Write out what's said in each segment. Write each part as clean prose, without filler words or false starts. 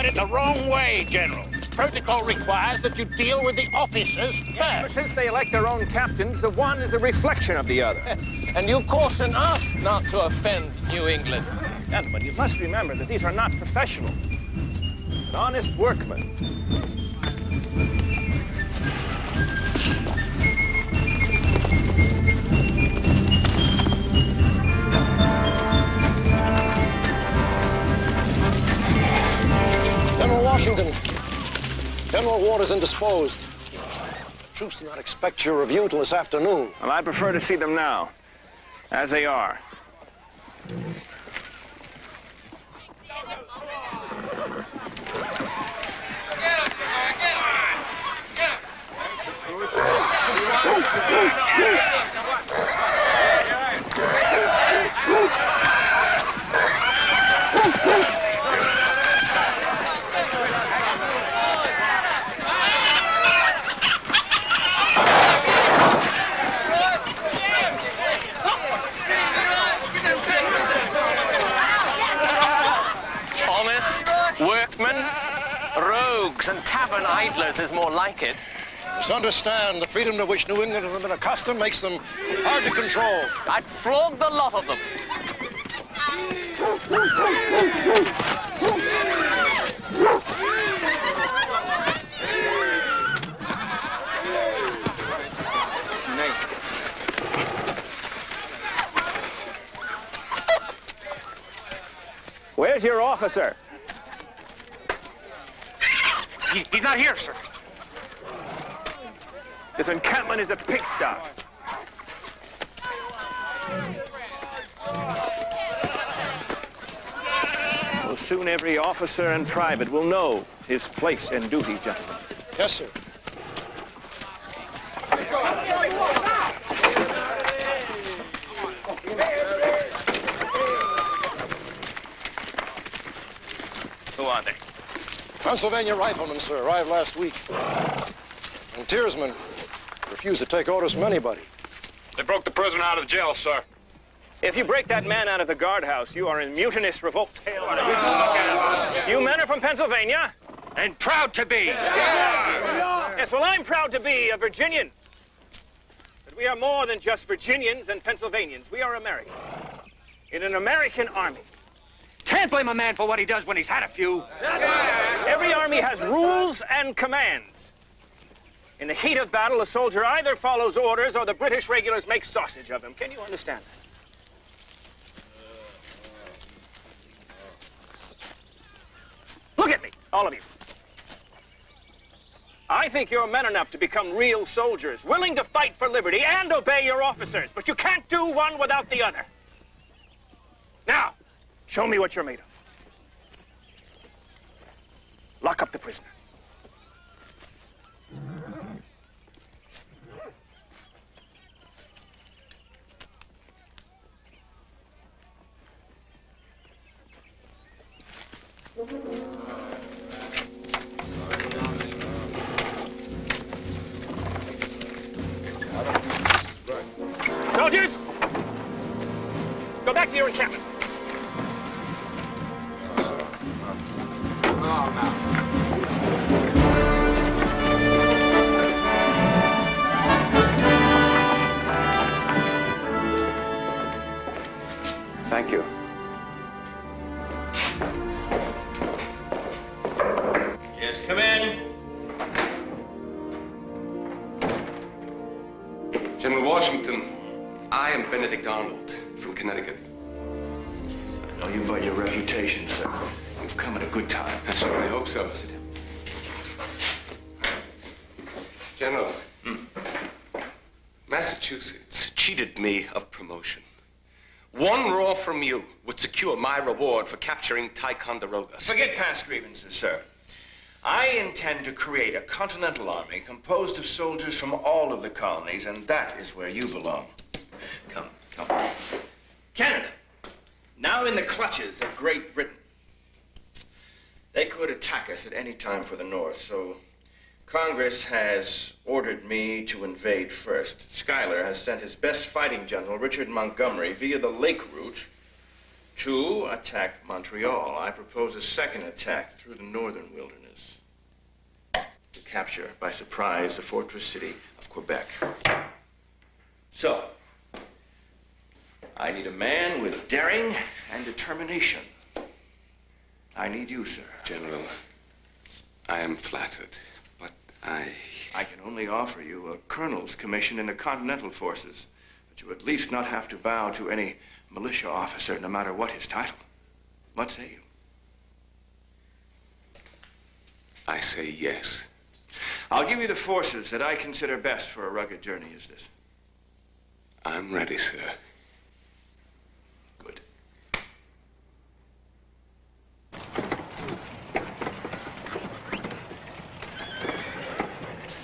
about it the wrong way, General. Protocol requires that you deal with the officers first. But since they elect their own captains, the one is the reflection of the other. Yes. And you caution us not to offend New England. Gentlemen, you must remember that these are not professionals, but honest workmen. General Washington, General Ward is indisposed. The troops do not expect your review till this afternoon. Well, I prefer to see them now, as they are. And tavern idlers is more like it. Just understand, the freedom to which New England has been accustomed makes them hard to control. I'd flog the lot of them. Where's your officer? He's not here, sir. This encampment is a pigsty. Well, soon every officer and private will know his place and duty, gentlemen. Yes, sir. Who are they? Pennsylvania riflemen, sir, arrived last week. Frontiersmen refuse to take orders from anybody. They broke the prisoner out of jail, sir. If you break that man out of the guardhouse, you are in mutinous revolt. You men are from Pennsylvania? And proud to be. Yes, well, I'm proud to be a Virginian. But we are more than just Virginians and Pennsylvanians. We are Americans. In an American army. Can't blame a man for what he does when he's had a few. Every army has rules and commands. In the heat of battle, a soldier either follows orders or the British regulars make sausage of him. Can you understand that? Look at me, all of you. I think you're men enough to become real soldiers, willing to fight for liberty and obey your officers, but you can't do one without the other. Now, show me what you're made of. Lock up the prisoner. Soldiers, go back to your encampment. Thank you. Yes, come in. General Washington, I am Benedict Arnold from Connecticut. I know you by your reputation, sir. You've come at a good time. I certainly hope so. General, Massachusetts cheated me of promotion. One roar from you would secure my reward for capturing Ticonderoga. Forget past grievances, sir. I intend to create a continental army composed of soldiers from all of the colonies, and that is where you belong. Come, come. Canada, now in the clutches of Great Britain. They could attack us at any time for the North, so Congress has ordered me to invade first. Schuyler has sent his best fighting general, Richard Montgomery, via the lake route to attack Montreal. I propose a second attack through the northern wilderness to capture by surprise the fortress city of Quebec. So, I need a man with daring and determination. I need you, sir. General, I am flattered, but I can only offer you a colonel's commission in the Continental Forces, but you at least not have to bow to any militia officer, no matter what his title. What say you? I say yes. I'll give you the forces that I consider best for a rugged journey as this. I'm ready, sir. Good.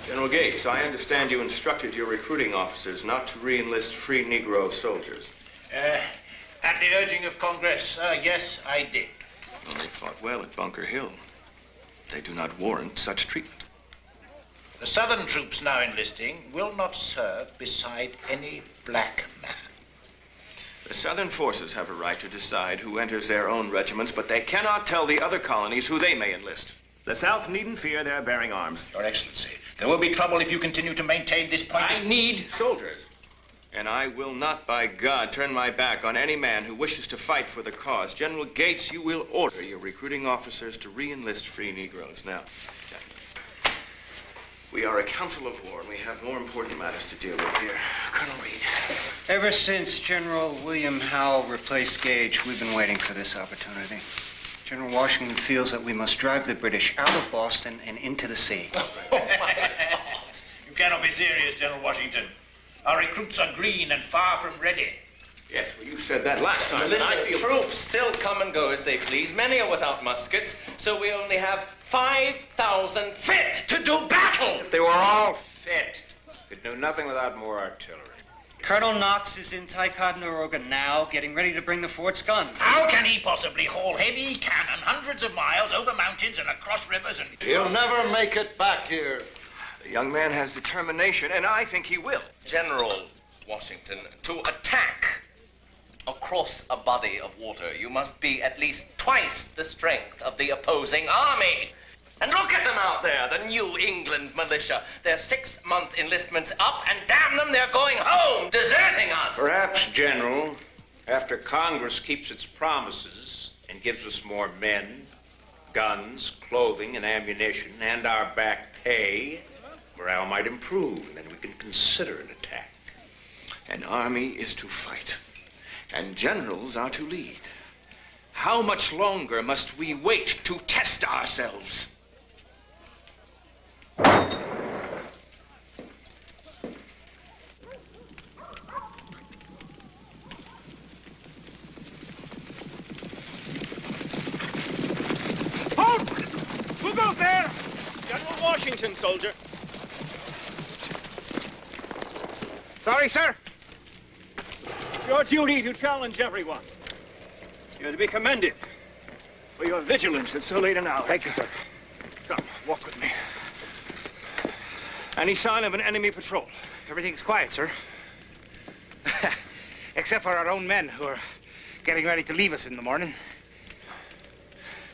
General Gates, I understand you instructed your recruiting officers not to re-enlist free Negro soldiers. At the urging of Congress, yes, I did. Well, they fought well at Bunker Hill. They do not warrant such treatment. The Southern troops now enlisting will not serve beside any black man. The Southern forces have a right to decide who enters their own regiments, but they cannot tell the other colonies who they may enlist. The South needn't fear their bearing arms. Your Excellency, there will be trouble if you continue to maintain this point. I need soldiers. And I will not, by God, turn my back on any man who wishes to fight for the cause. General Gates, you will order your recruiting officers to re-enlist free Negroes. Now, we are a council of war, and we have more important matters to deal with here. Colonel Reed. Ever since General William Howe replaced Gage, we've been waiting for this opportunity. General Washington feels that we must drive the British out of Boston and into the sea. You cannot be serious, General Washington. Our recruits are green and far from ready. Yes, well, you said that last time. Militia I feel... troops still come and go as they please. Many are without muskets, so we only have 5,000 fit to do battle. If they were all fit, could do nothing without more artillery. Colonel Knox is in Ticonderoga now, getting ready to bring the fort's guns. How can he possibly haul heavy cannon hundreds of miles over mountains and across rivers and... He'll never make it back here. The young man has determination, and I think he will. General Washington, to attack across a body of water, you must be at least twice the strength of the opposing army. And look at them out there, the New England militia. Their 6-month enlistment's up, and damn them, they're going home, deserting us. Perhaps, General, after Congress keeps its promises and gives us more men, guns, clothing, and ammunition, and our back pay, morale might improve, and then we can consider an attack. An army is to fight, and generals are to lead. How much longer must we wait to test ourselves? Halt! Who goes there? General Washington, soldier. Sorry, sir. It's your duty to challenge everyone. You're to be commended for your vigilance at so late an hour. Thank you, sir. Come, walk with me. Any sign of an enemy patrol? Everything's quiet, sir. Except for our own men who are getting ready to leave us in the morning.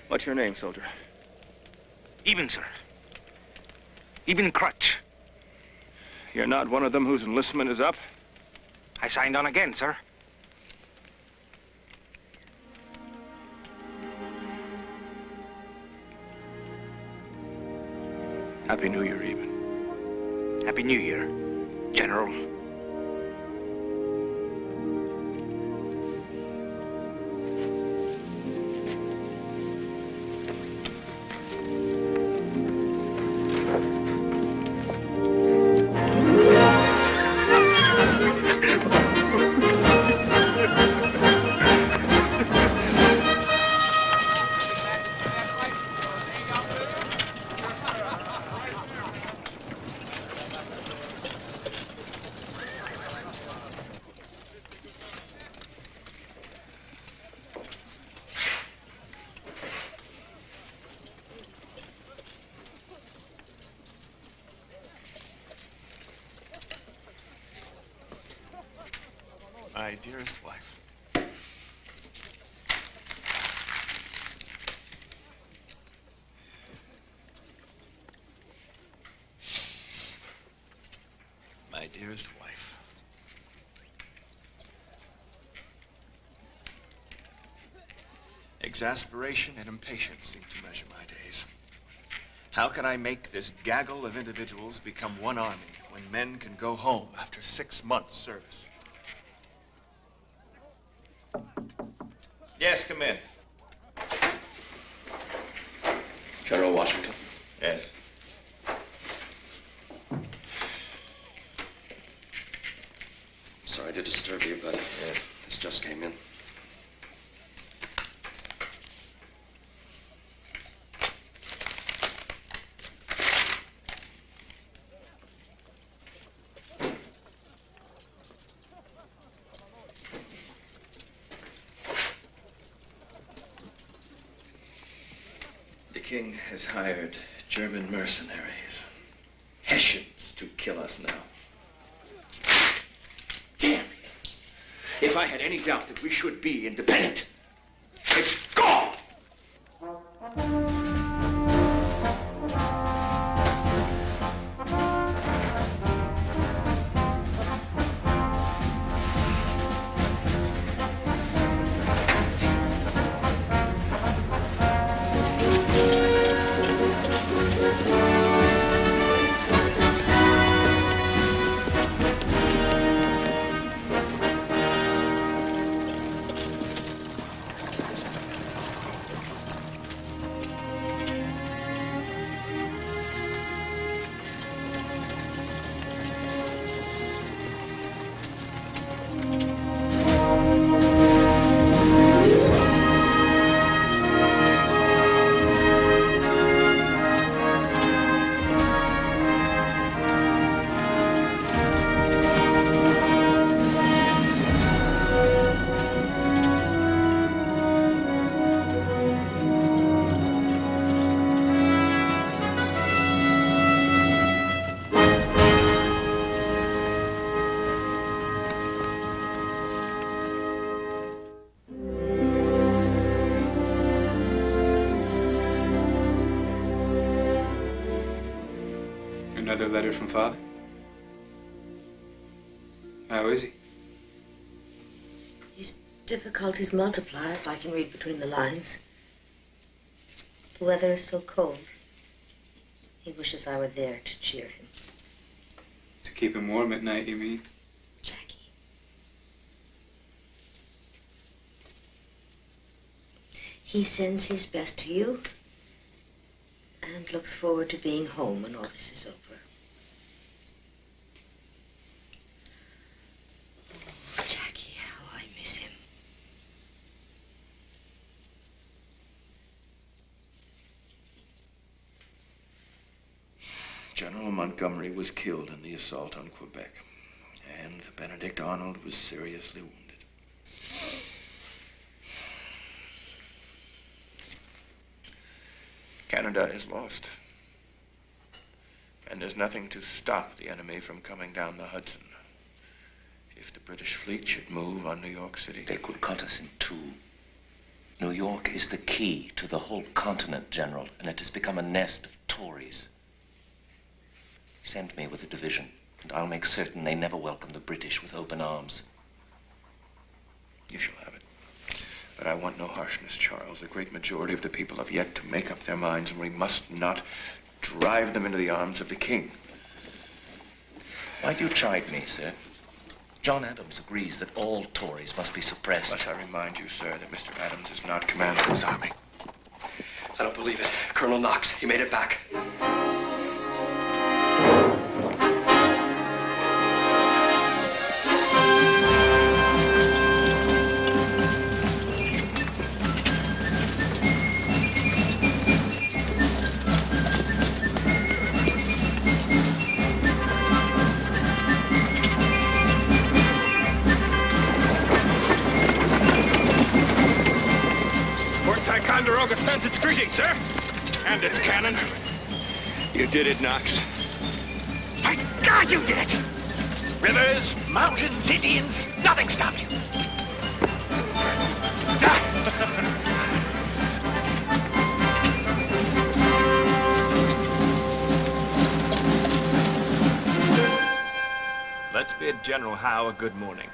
What's your name, soldier? Eben, sir. Eben Crutch. You're not one of them whose enlistment is up? I signed on again, sir. Happy New Year, Eben. Happy New Year, General. My dearest wife. dearest wife. Exasperation and impatience seem to measure my days. How can I make this gaggle of individuals become one army when men can go home after 6 months' service? Yes, come in. General Washington. Yes. Sorry to disturb you, but this just came in. The king has hired German mercenaries, Hessians, to kill us now. Damn! If I had any doubt that we should be independent, it's gone! Another letter from Father? How is he? His difficulties multiply if I can read between the lines. The weather is so cold. He wishes I were there to cheer him. To keep him warm at night, you mean? Jackie. He sends his best to you and looks forward to being home when all this is over. Oh, Jackie, how I miss him. General Montgomery was killed in the assault on Quebec, and Benedict Arnold was seriously wounded. Canada is lost, and there's nothing to stop the enemy from coming down the Hudson. If the British fleet should move on New York City... They could cut us in two. New York is the key to the whole continent, General, and it has become a nest of Tories. Send me with a division, and I'll make certain they never welcome the British with open arms. You shall have it. But I want no harshness, Charles. The great majority of the people have yet to make up their minds, and we must not drive them into the arms of the king. Why do you chide me, sir? John Adams agrees that all Tories must be suppressed. Must I remind you, sir, that Mr. Adams is not commanding this army. I don't believe it. Colonel Knox, he made it back. Ticonderoga sends its greetings, sir. And its cannon. You did it, Knox. By God, you did it! Rivers, mountains, Indians, nothing stopped you. Let's bid General Howe a good morning.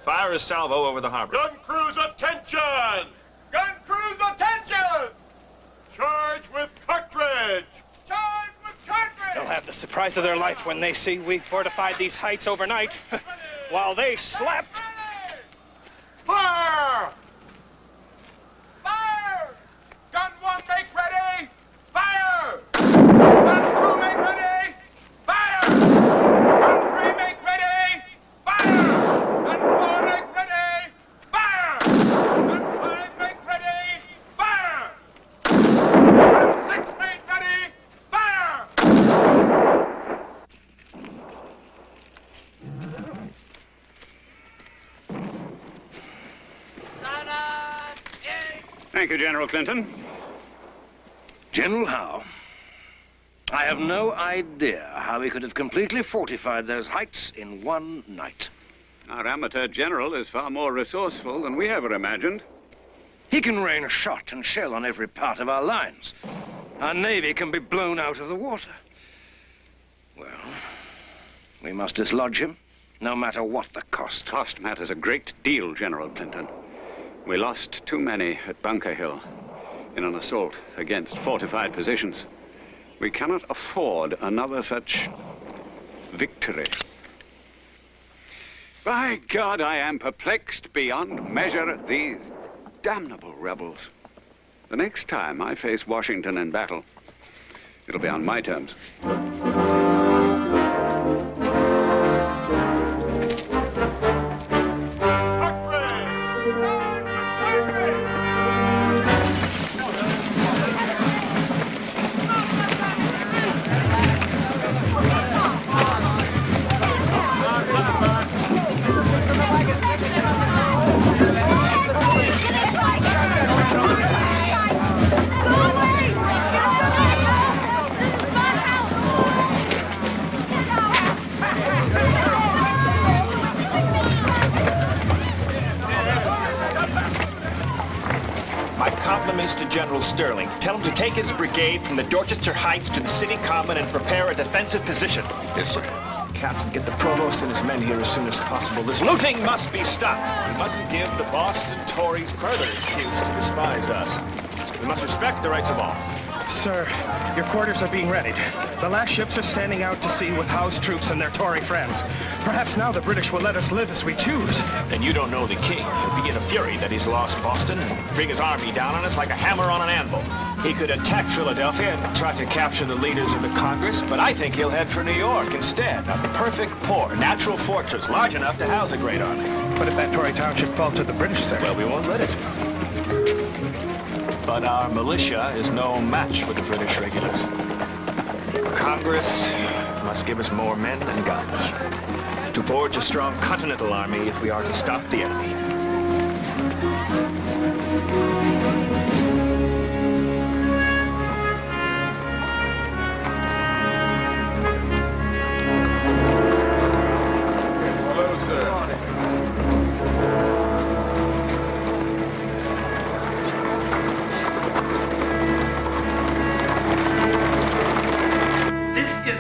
Fire a salvo over the harbor. Gun crews, attention! Gun crews, attention! Charge with cartridge! Charge with cartridge! They'll have the surprise of their life when they see we fortified these heights overnight while they slept. Fire! Fire! Gun 1, make ready! Fire! Gun 2, make ready! Fire! Gun 3, make ready! Fire! Gun 4, make ready! Fire! Gun 5, make ready! Fire! Gun 6, make ready! Fire! Thank you, General Clinton. General Howe, I have no idea how we could have completely fortified those heights in one night. Our amateur general is far more resourceful than we ever imagined. He can rain shot and shell on every part of our lines. Our navy can be blown out of the water. Well, we must dislodge him, no matter what the cost. Cost matters a great deal, General Clinton. We lost too many at Bunker Hill in an assault against fortified positions. We cannot afford another such victory. By God, I am perplexed beyond measure at these damnable rebels. The next time I face Washington in battle, it'll be on my terms. Compliments to General Sterling. Tell him to take his brigade from the Dorchester Heights to the city common and prepare a defensive position. Yes, sir. Captain, get the provost and his men here as soon as possible. This looting must be stopped. We mustn't give the Boston Tories further excuse to despise us. We must respect the rights of all. Sir, your quarters are being readied. The last ships are standing out to sea with Howe's troops and their Tory friends. Perhaps now the British will let us live as we choose. Then you don't know the king. He'll be in a fury that he's lost Boston and bring his army down on us like a hammer on an anvil. He could attack Philadelphia and try to capture the leaders of the Congress, but I think he'll head for New York instead. A perfect port, natural fortress, large enough to house a great army. But if that Tory township falls to the British, sir... Well, we won't let it. But our militia is no match for the British regulars. Congress must give us more men and guns to forge a strong continental army if we are to stop the enemy. Hello, sir.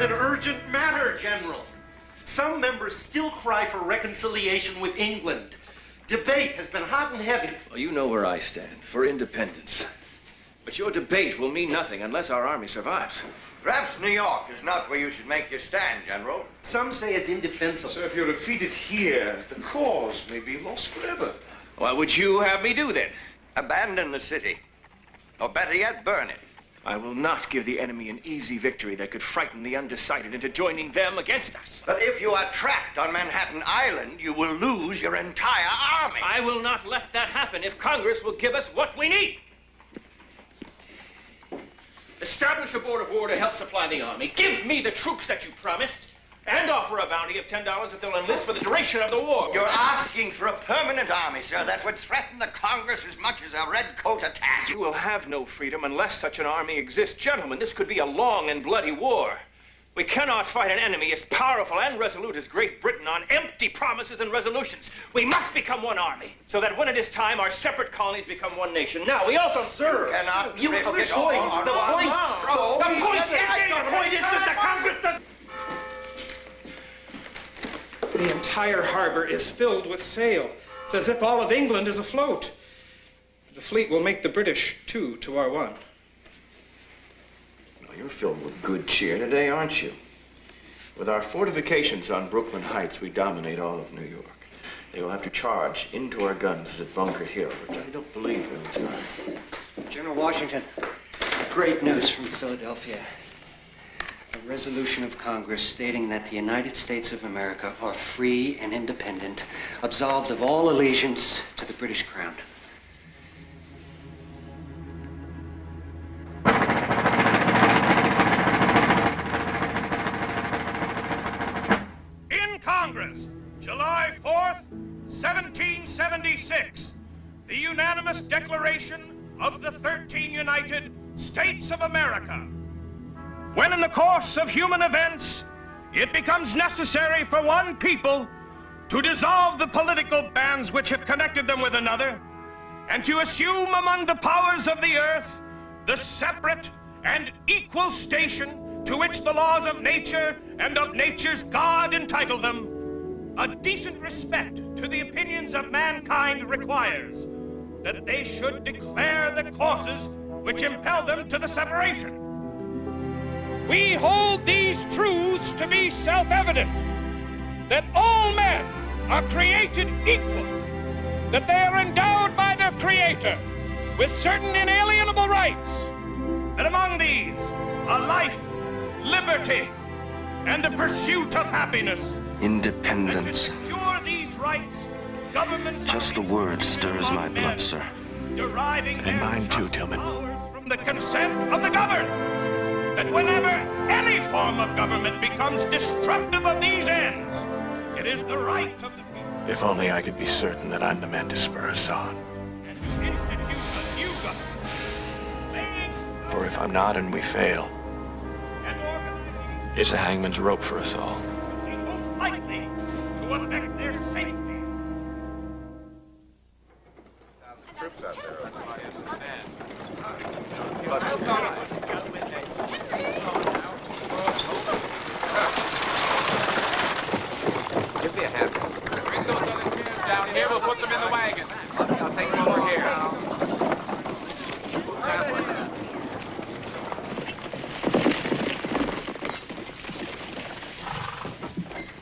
An urgent matter, General. Some members still cry for reconciliation with England. Debate has been hot and heavy. Well, you know where I stand, for independence. But your debate will mean nothing unless our army survives. Perhaps New York is not where you should make your stand, General. Some say it's indefensible. Sir, if you're defeated here, the cause may be lost forever. What would you have me do then? Abandon the city. Or better yet, burn it. I will not give the enemy an easy victory that could frighten the undecided into joining them against us. But if you are trapped on Manhattan Island, you will lose your entire army. I will not let that happen if Congress will give us what we need. Establish a board of war to help supply the army. Give me the troops that you promised. And offer a bounty of $10 if they'll enlist for the duration of the war. You're asking for a permanent army, sir, that would threaten the Congress as much as a redcoat attack. You will have no freedom unless such an army exists. Gentlemen, this could be a long and bloody war. We cannot fight an enemy as powerful and resolute as Great Britain on empty promises and resolutions. We must become one army, so that when it is time, our separate colonies become one nation. Now, we also... Sir, you cannot risk it. The point is that the Congress... entire harbor is filled with sail. It's as if all of England is afloat. The fleet will make the British 2 to our 1. Well, you're filled with good cheer today, aren't you? With our fortifications on Brooklyn Heights, we dominate all of New York. They will have to charge into our guns at Bunker Hill, which I don't believe will time. General Washington, great news from Philadelphia. A resolution of Congress stating that the United States of America are free and independent, absolved of all allegiance to the British Crown. In Congress, July 4th, 1776, the unanimous declaration of the 13 United States of America. When in the course of human events, it becomes necessary for one people to dissolve the political bands which have connected them with another, and to assume among the powers of the earth the separate and equal station to which the laws of nature and of nature's God entitle them, a decent respect to the opinions of mankind requires that they should declare the causes which impel them to the separation. We hold these truths to be self-evident, that all men are created equal, that they are endowed by their Creator with certain inalienable rights, that among these are life, liberty, and the pursuit of happiness. Independence. And to secure these rights, governments Just the word stirs my blood, sir. deriving And mine too, Tillman. powers from the consent of the governed. That whenever any form of government becomes destructive of these ends, it is the right of the people. If only I could be certain that I'm the man to spur us on. And to institute a new government. For if I'm not and we fail, it's a hangman's rope for us all. Most likely to affect their safety. Troops out there. Give me a hand. Bring those other chairs down here. We'll put them in the wagon. I'll take them over here.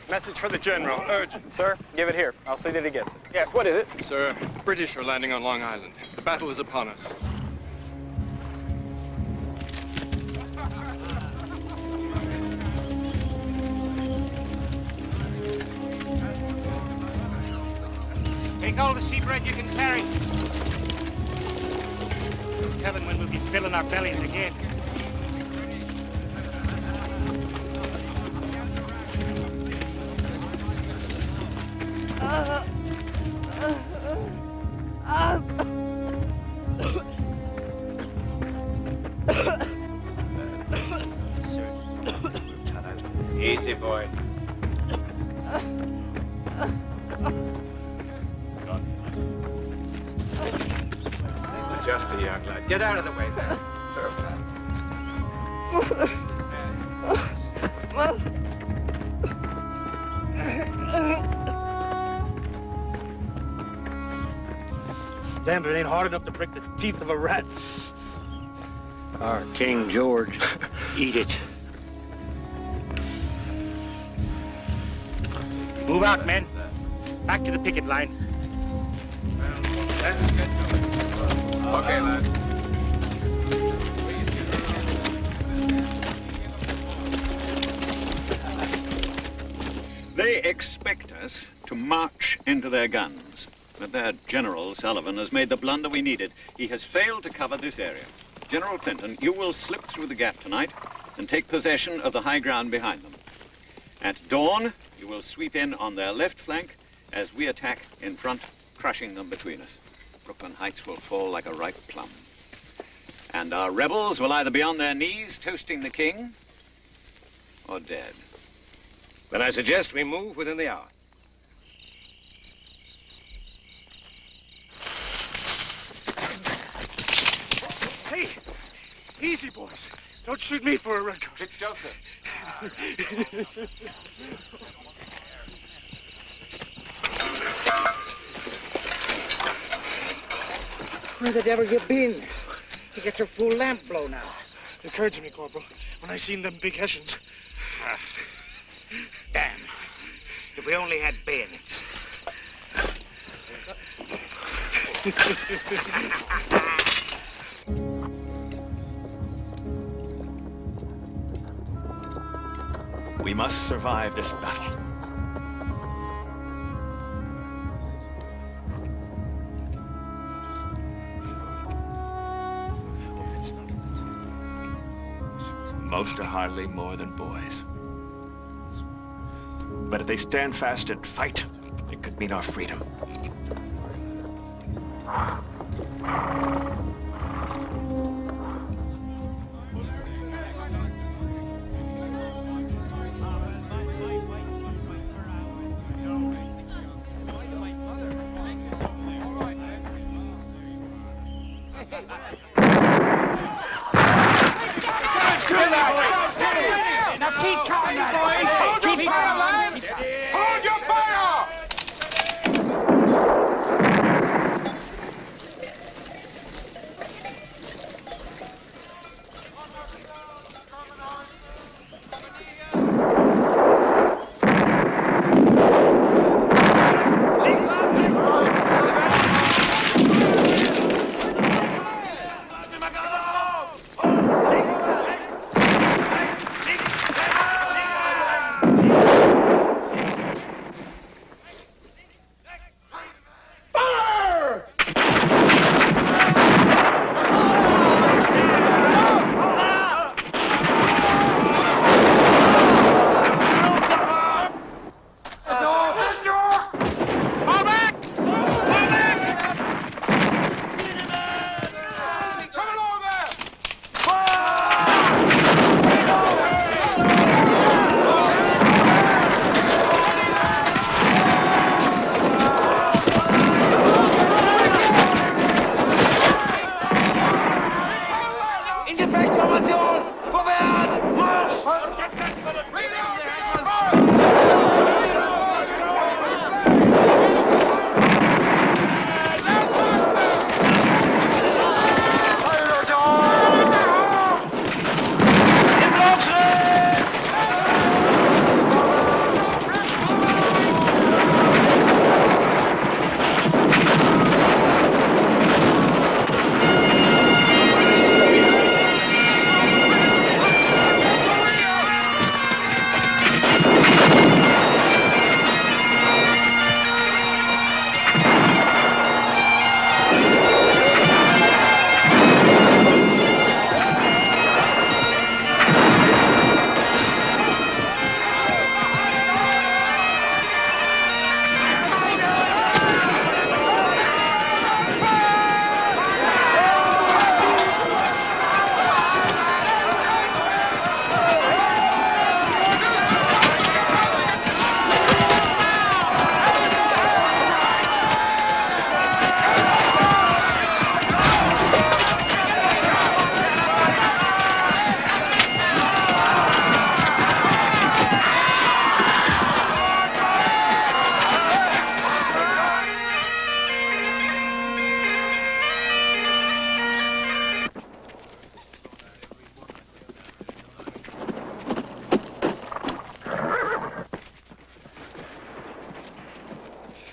Message for the General. Urgent. Sir, give it here. I'll see that he gets it. Yes, what is it? Sir, the British are landing on Long Island. The battle is upon us. Take all the sea bread you can carry. Telling when we'll be filling our bellies again. Easy, boy. God bless you. Just a young lad. Get out of the way, man. Damn, it ain't hard enough to break the teeth of a rat. Our King George, eat it. Move out, men. Back to the picket line. Let's get going. Okay, lad. They expect us to march into their guns. But their General, Sullivan, has made the blunder we needed. He has failed to cover this area. General Clinton, you will slip through the gap tonight and take possession of the high ground behind them. At dawn, you will sweep in on their left flank as we attack in front, crushing them between us. Brooklyn Heights will fall like a ripe plum. And our rebels will either be on their knees toasting the king or dead. Then I suggest we move within the hour. Hey, easy, boys. Don't shoot me for a redcoat. It's Joseph. Where the devil you been? You get your fool lamp blown out. It occurred to me, Corporal, when I seen them big Hessians. Damn. If we only had bayonets. We must survive this battle. Most are hardly more than boys. But if they stand fast and fight, it could mean our freedom. Now keep coming, boys! Keep coming! Hold your fire!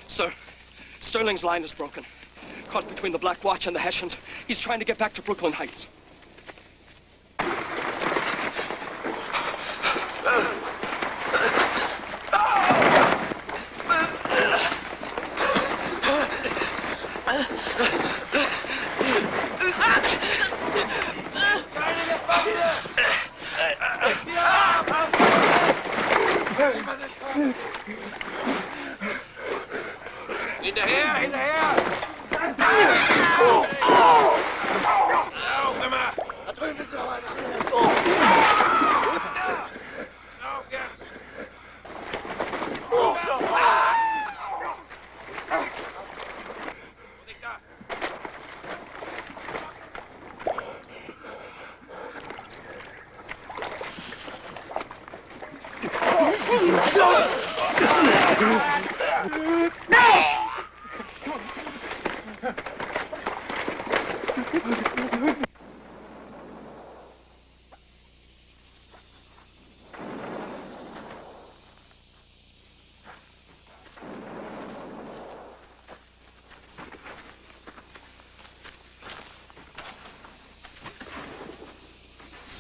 Sir, Sterling's line is broken. Caught between the Black Watch and the Hessians. He's trying to get back to Brooklyn Heights. Hinterher, hinterher! Auf immer! Da drüben ist noch einer! Auf jetzt! Vorsicht da!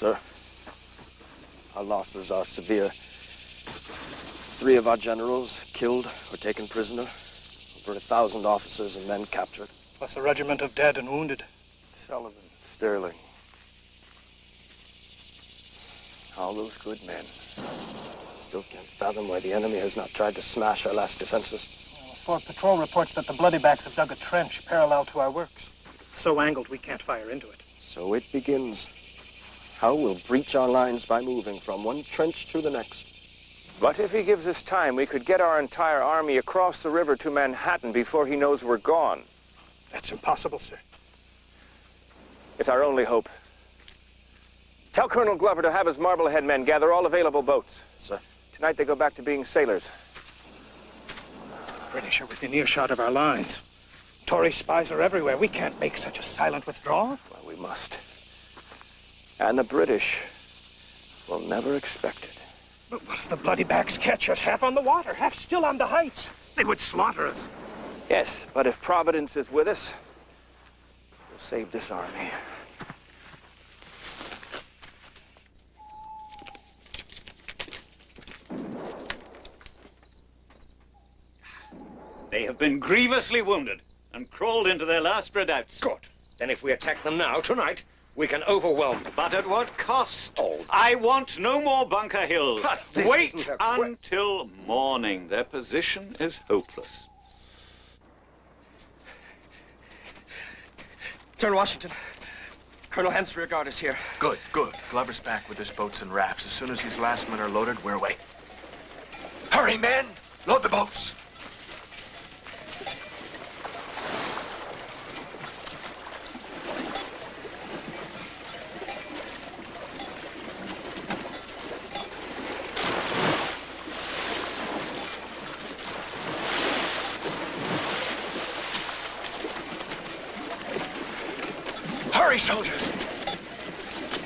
sir. Our losses are severe. 3 of our generals killed or taken prisoner. Over 1,000 officers and men captured. Plus a regiment of dead and wounded. Sullivan, Sterling. All those good men. Still can't fathom why the enemy has not tried to smash our last defenses. Fort Patrol reports that the Bloodybacks have dug a trench parallel to our works. So angled we can't fire into it. So it begins. How we'll breach our lines by moving from one trench to the next. But if he gives us time, we could get our entire army across the river to Manhattan before he knows we're gone. That's impossible, sir. It's our only hope. Tell Colonel Glover to have his Marblehead men gather all available boats. Sir. Tonight they go back to being sailors. The British are within earshot of our lines. Tory spies are everywhere. We can't make such a silent withdrawal. Well, we must. And the British will never expect it. But what if the Bloodybacks catch us half on the water, half still on the heights? They would slaughter us. Yes, but if Providence is with us, we'll save this army. They have been grievously wounded and crawled into their last redoubts. Good. Then if we attack them now, tonight, we can overwhelm them. But at what cost? Oh. I want no more Bunker Hill. Wait until morning. Their position is hopeless. General Washington, Colonel Hemp's rear guard is here. Good, good. Glover's back with his boats and rafts. As soon as these last men are loaded, we're away. Hurry, men! Load the boats! Hurry, soldiers!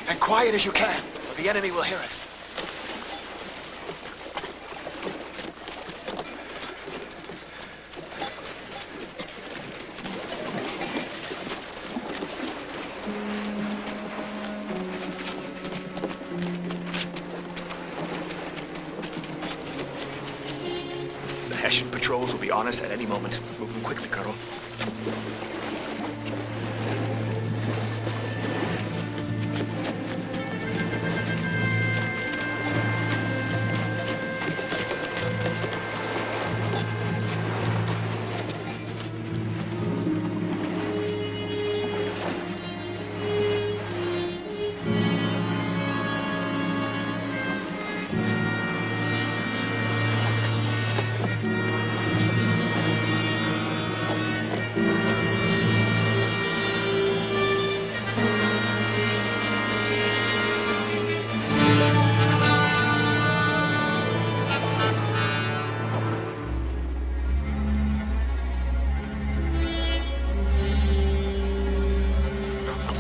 And quiet as you can, or the enemy will hear us. The Hessian patrols will be on us at any moment. Move them quickly, Colonel.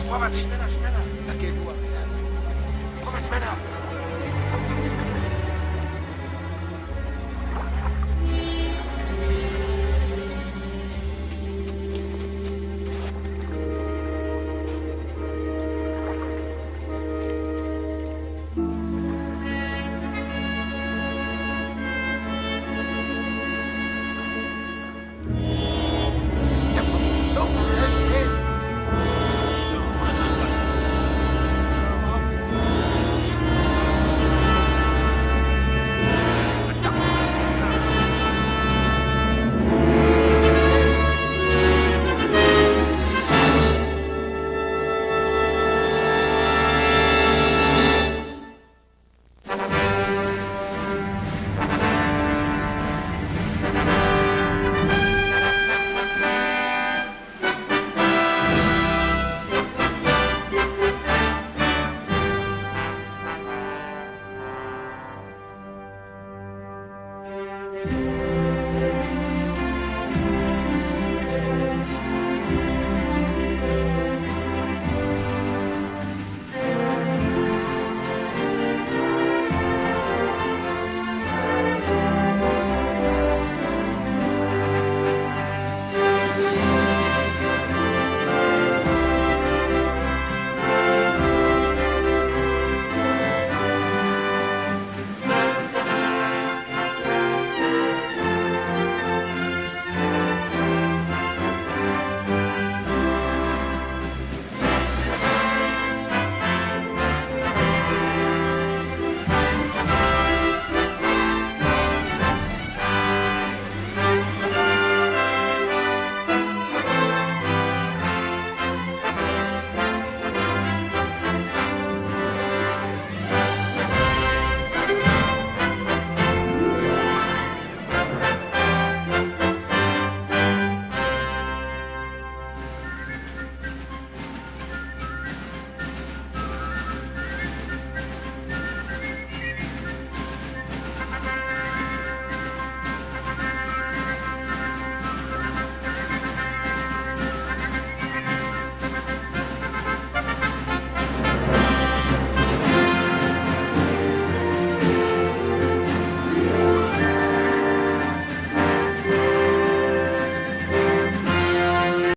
Forward, schneller!